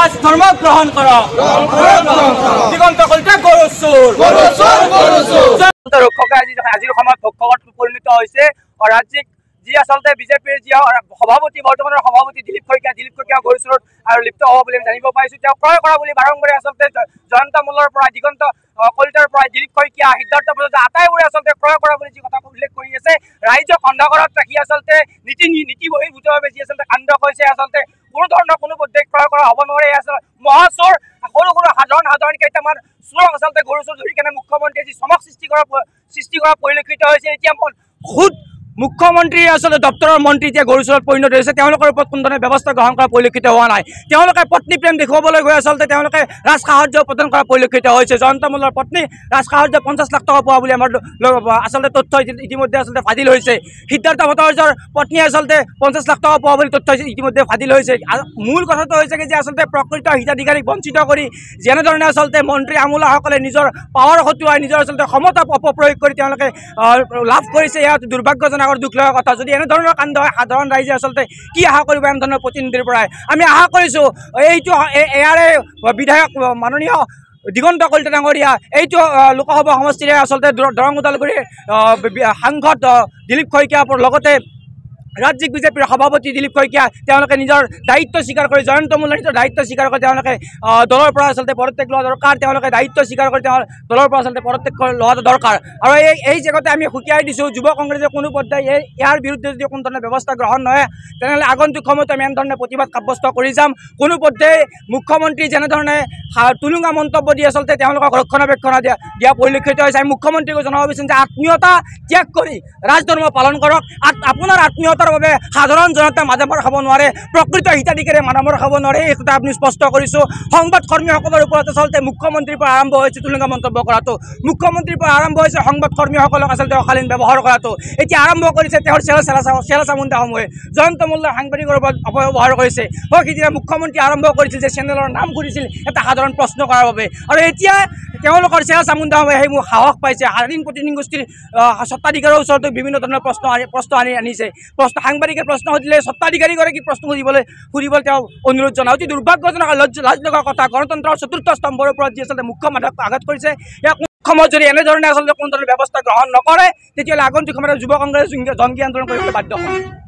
ৰাজ ধৰ্ম গ্ৰহণ কৰো দিগন্ত কলিতা গৰুৰ চুৰ ৰক্ষকে আজিৰ সময়ত ভক্ষকত পৰিণত হৈছে ৰাজ্যিক যি আচলতে বিজেপিৰ যি সভাপতি বৰ্তমানৰ সভাপতি দিলীপ শইকীয়া গৰুৰ চুৰত আৰু লিপ্ত হ'ব বুলি আমি জানিব পাৰিছোঁ। তেওঁ ক্ৰয় কৰা বুলি বাৰম্বাৰে আচলতে জয়ন্ত মল্লৰ পৰা দিগন্ত কলিতাৰ পৰা দিলীপ শইকীয়া সিদ্ধাৰ্থ বৰদলৈ আটাইবোৰে আচলতে ক্ৰয় কৰা বুলি যি কথা উল্লেখ কৰি আছে। ৰাইজক অন্ধকাৰত ৰাখি আচলতে নীতি বহিৰ্ভূতভাৱে যি আচলতে কাণ্ড কৰিছে আচলতে কোনো ধৰণৰ কোনো পদ্ধতি ক্ৰয় কৰা হ'ব নোৱাৰে। আচলতে মহাচোৰ সৰু সাধাৰণ কেইটামান চোৰক আচলতে গৰু চুৰ ধৰি কেনে মুখ্যমন্ত্ৰীয়ে যি চমক সৃষ্টি কৰা পৰিলক্ষিত হৈছে। এতিয়া খুদ মুখ্যমন্ত্ৰীয়ে আচলতে দপ্তৰৰ মন্ত্ৰী এতিয়া গৰু চুৰত পৰিণত হৈছে। তেওঁলোকৰ ওপৰত কোনো ধৰণৰ ব্যৱস্থা গ্ৰহণ কৰা পৰিলক্ষিত হোৱা নাই। তেওঁলোকে পত্নী প্ৰেম দেখুৱাবলৈ গৈ আচলতে তেওঁলোকে ৰাজ সাহায্য প্ৰদান কৰা পৰিলক্ষিত হৈছে। জয়ন্ত মল্লৰ পত্নী ৰাজ সাহায্য 50 লাখ টকা পোৱা বুলি আমাৰ আচলতে তথ্য ইতিমধ্যে আচলতে ফাদিল হৈছে। সিদ্ধাৰ্থ ভট্টাচাৰ্যৰ পত্নী আচলতে 50 লাখ টকা পোৱা বুলি তথ্য ইতিমধ্যে ফাদিল হৈছে। মূল কথাটো হৈছে যে আচলতে প্ৰকৃত হিতাধিকাৰীক বঞ্চিত কৰি যেনেধৰণে আচলতে মন্ত্ৰী আমোলাসকলে নিজৰ পাৱাৰ খটুৱাই নিজৰ আচলতে ক্ষমতা অপপ্ৰয়োগ কৰি তেওঁলোকে লাভ কৰিছে, ইয়াত দুৰ্ভাগ্যজনক আৰু দুখ লগা কথা। যদি এনেধৰণৰ কাণ্ড হয় সাধাৰণ ৰাইজে আচলতে কি আশা কৰিব এনেধৰণৰ প্ৰতিনিধিৰ পৰাই? আমি আশা কৰিছোঁ এইটো ইয়াৰে বিধায়ক মাননীয় দিগন্ত কলিতা ডাঙৰীয়া এইটো লোকসভা সমষ্টিৰে আচলতে দৰং ওদালগুৰিৰ সাংসদ দিলীপ শইকীয়াৰ লগতে ৰাজ্যিক বিজেপিৰ সভাপতি দিলীপ শইকীয়া তেওঁলোকে নিজৰ দায়িত্ব স্বীকাৰ কৰি জয়ন্ত মল্লৰ নিজৰ দায়িত্ব স্বীকাৰ কৰি তেওঁলোকে দলৰ পৰা আচলতে পদত্যাগ লোৱা দৰকাৰ। তেওঁলোকে দায়িত্ব স্বীকাৰ কৰি তেওঁ দলৰ পৰা আচলতে পদত্যাগ লোৱাটো দৰকাৰ। আৰু এই জেগাতে আমি সুকীয়াই দিছোঁ যুৱ কংগ্ৰেছে কোনো পৰ্যায়ে ইয়াৰ বিৰুদ্ধে যদি কোনো ধৰণৰ ব্যৱস্থা গ্ৰহণ নহয় তেনেহ'লে আগন্তুক সময়ত আমি এনেধৰণে প্ৰতিবাদ সাব্যস্ত কৰি যাম। কোনো পৰ্যায়ে মুখ্যমন্ত্ৰী যেনেধৰণে তুলুঙা মন্তব্য দি আচলতে তেওঁলোকক ৰক্ষণাবেক্ষণ দিয়া পৰিলক্ষিত হৈছে। আমি মুখ্যমন্ত্ৰীক জনাব বিচাৰিম যে আত্মীয়তা ত্যাগ কৰি ৰাজধৰ্ম পালন কৰক। আপোনাৰ আত্মীয়তাৰ বাবে সাধাৰণ জনতা মাধমাৰ খাব নোৱাৰে, প্ৰকৃত হিতাধিকাৰীয়ে মাধমাৰ খাব নোৱাৰে, এই কথা আপুনি স্পষ্ট কৰিছোঁ। সংবাদ কৰ্মীসকলৰ ওপৰত আচলতে মুখ্যমন্ত্ৰীৰ পৰা আৰম্ভ হৈছে তুলুঙা মন্তব্য কৰাটো, মুখ্যমন্ত্ৰীৰ পৰা আৰম্ভ হৈছে সংবাদ কৰ্মীসকলক আচলতে অশালীন ব্যৱহাৰ কৰাটো। এতিয়া আৰম্ভ কৰিছে তেওঁৰ চেলা চামুণ্ডাসমূহে জয়ন্ত মল্লৰ সাংবাদিকৰ ওপৰত অপব্যৱহাৰ কৰিছে। সিদিনা মুখ্যমন্ত্ৰী আৰম্ভ কৰিছিল যে চেনেলৰ নাম ঘূৰিছিল এটা সাধাৰণ প্ৰশ্ন কৰাৰ বাবে, আৰু এতিয়া তেওঁলোকৰ চেলা চামুণ্ডাসমূহে সেইবোৰ সাহস পাইছে। স্বাধীন প্ৰতিনিধি গোষ্ঠীৰ স্বত্বাধিকাৰৰ ওচৰতো বিভিন্ন ধৰণৰ প্ৰশ্ন আনিছে। সাংবাদিকে প্ৰশ্ন সুধিলে স্বত্বাধিকাৰীগৰাকী প্ৰশ্ন সুধিবলৈ তেওঁ অনুৰোধ জনায়। অতি দুৰ্ভাগ্যজনক লাজ লগা কথা। গণতন্ত্ৰৰ চতুৰ্থ স্তম্ভৰ ওপৰত যি আচলতে মুখ্যমন্ত্ৰীক আঘাত কৰিছে, ইয়াক সময়ত যদি এনেধৰণে আচলতে কোনো ধৰণৰ ব্যৱস্থা গ্ৰহণ নকৰে তেতিয়াহ'লে আগন্তুক সময়ত যুৱ কংগ্ৰেছ জংগী আন্দোলন কৰিবলৈ বাধ্য হ'ব।